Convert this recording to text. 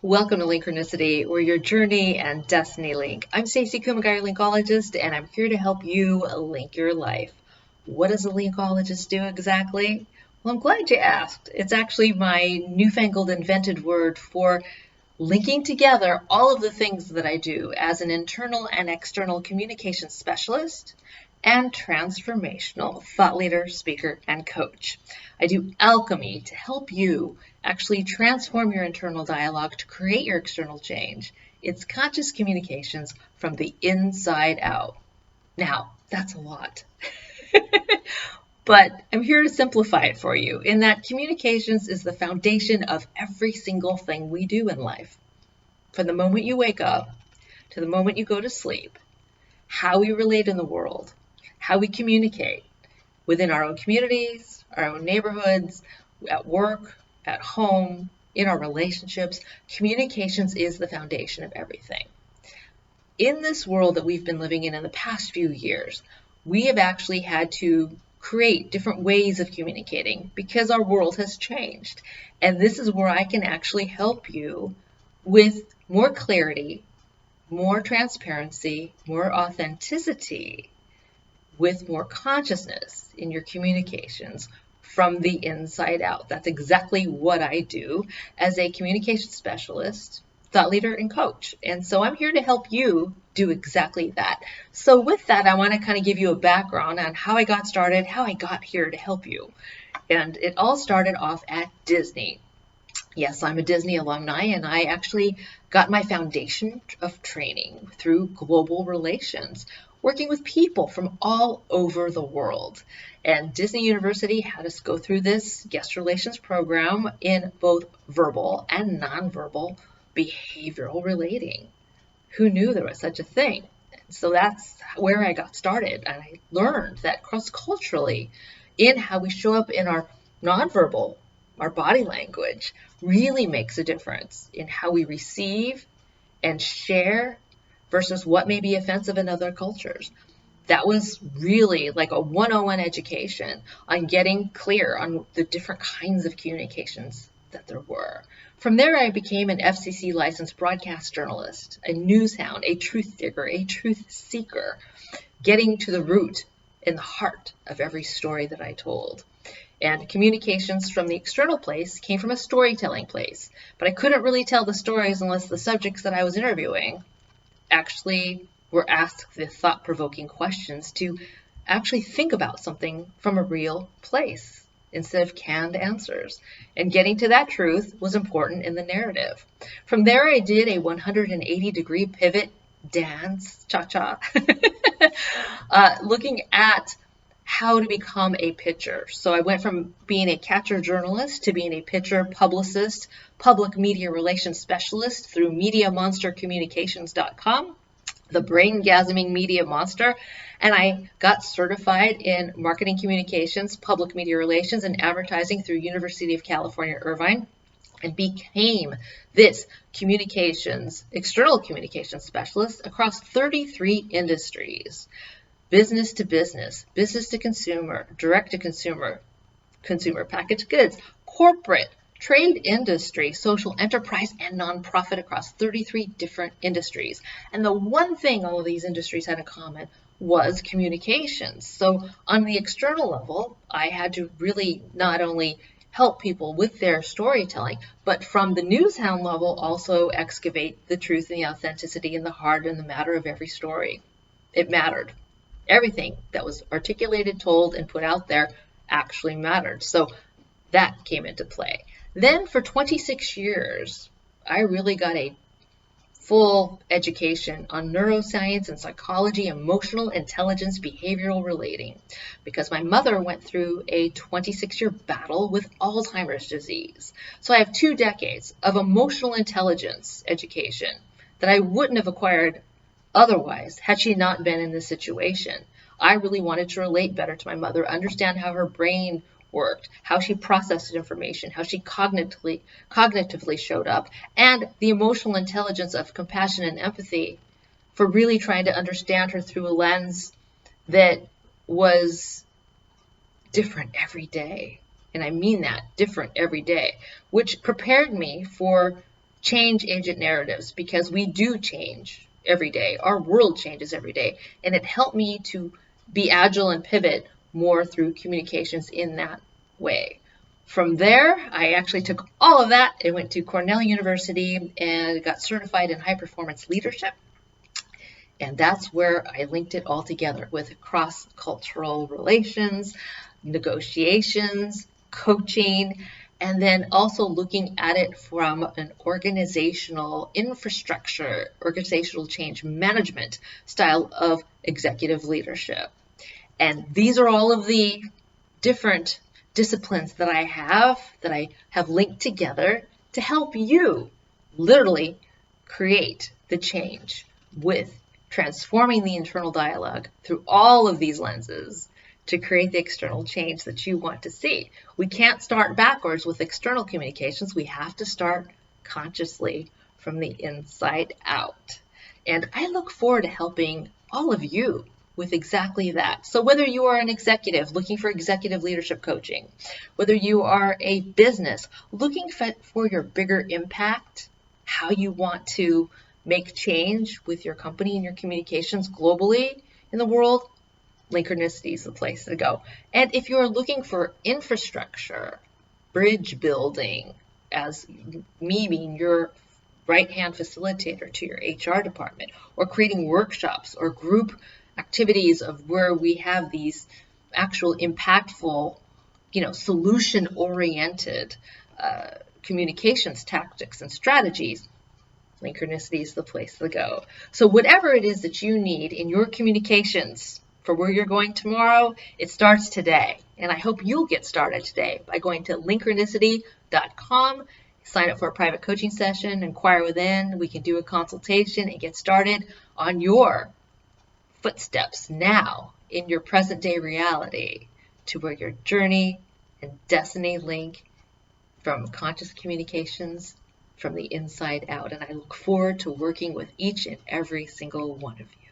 Welcome to Linkronicity, where your journey and destiny link. I'm Stacey Kumagai, linkologist, and I'm here to help you link your life. What does a linkologist do exactly? Well, I'm glad you asked. It's actually my newfangled invented word for linking together all of the things that I do as an internal and external communication specialist and transformational thought leader, speaker, and coach. I do alchemy to help you actually transform your internal dialogue to create your external change. It's conscious communications from the inside out. Now, that's a lot. But I'm here to simplify it for you in that communications is the foundation of every single thing we do in life. From the moment you wake up to the moment you go to sleep, how we relate in the world, how we communicate within our own communities, our own neighborhoods, at work, at home, in our relationships, communications is the foundation of everything. In this world that we've been living in the past few years, we have actually had to create different ways of communicating because our world has changed. And this is where I can actually help you with more clarity, more transparency, more authenticity, with more consciousness in your communications from the inside out. That's exactly what I do as a communication specialist, thought leader, and coach. And so I'm here to help you do exactly that. So with that, I want to kind of give you a background on how I got started, how I got here to help you. And it all started off at Disney. Yes, I'm a Disney alumni, and I actually got my foundation of training through global relations, working with people from all over the world. And Disney University had us go through this guest relations program in both verbal and nonverbal behavioral relating. Who knew there was such a thing? So that's where I got started. And I learned that cross-culturally, in how we show up in our nonverbal, our body language, really makes a difference in how we receive and share versus what may be offensive in other cultures. That was really like a 101 education on getting clear on the different kinds of communications that there were. From there, I became an FCC licensed broadcast journalist, a news hound, a truth digger, a truth seeker, getting to the root and the heart of every story that I told. And communications from the external place came from a storytelling place. But I couldn't really tell the stories unless the subjects that I was interviewing actually were asked the thought-provoking questions to actually think about something from a real place instead of canned answers. And getting to that truth was important in the narrative. From there, I did a 180-degree pivot dance, cha-cha, looking at how to become a pitcher. So I went from being a catcher journalist to being a pitcher publicist, public media relations specialist through MediaMonsterCommunications.com, the brain-gasming media monster, and I got certified in marketing communications, public media relations, and advertising through University of California, Irvine, and became this communications, external communications specialist across 33 industries. Business to business, business to consumer, direct to consumer, consumer packaged goods, corporate, trade industry, social enterprise, and nonprofit across 33 different industries. And the one thing all of these industries had in common was communications. So on the external level, I had to really not only help people with their storytelling, but from the news hound level, also excavate the truth and the authenticity and the heart and the matter of every story. It mattered. Everything that was articulated, told, and put out there actually mattered. So that came into play. Then for 26 years, I really got a full education on neuroscience and psychology, emotional intelligence, behavioral relating, because my mother went through a 26-year battle with Alzheimer's disease. So I have 2 decades of emotional intelligence education that I wouldn't have acquired otherwise had she not been in this situation. I really wanted to relate better to my mother, understand how her brain worked, how she processed information, how she cognitively showed up, and the emotional intelligence of compassion and empathy for really trying to understand her through a lens that was different every day. And I mean that, different every day, which prepared me for change agent narratives, because we do change every day. Our world changes every day. And it helped me to be agile and pivot more through communications in that way. From there, I actually took all of that and went to Cornell University and got certified in high performance leadership. And that's where I linked it all together with cross-cultural relations, negotiations, coaching, and then also looking at it from an organizational infrastructure, organizational change management style of executive leadership. And these are all of the different disciplines that I have linked together to help you literally create the change with transforming the internal dialogue through all of these lenses to create the external change that you want to see. We can't start backwards with external communications. We have to start consciously from the inside out. And I look forward to helping all of you with exactly that. So whether you are an executive looking for executive leadership coaching, whether you are a business looking for your bigger impact, how you want to make change with your company and your communications globally in the world, Linkronicity is the place to go. And if you're looking for infrastructure, bridge building, as me being your right-hand facilitator to your HR department, or creating workshops or group activities of where we have these actual impactful, solution-oriented communications tactics and strategies, Linkronicity is the place to go. So whatever it is that you need in your communications for where you're going tomorrow, it starts today. And I hope you'll get started today by going to linkronicity.com, sign up for a private coaching session, inquire within. We can do a consultation and get started on your footsteps now in your present day reality to where your journey and destiny link from conscious communications from the inside out. And I look forward to working with each and every single one of you.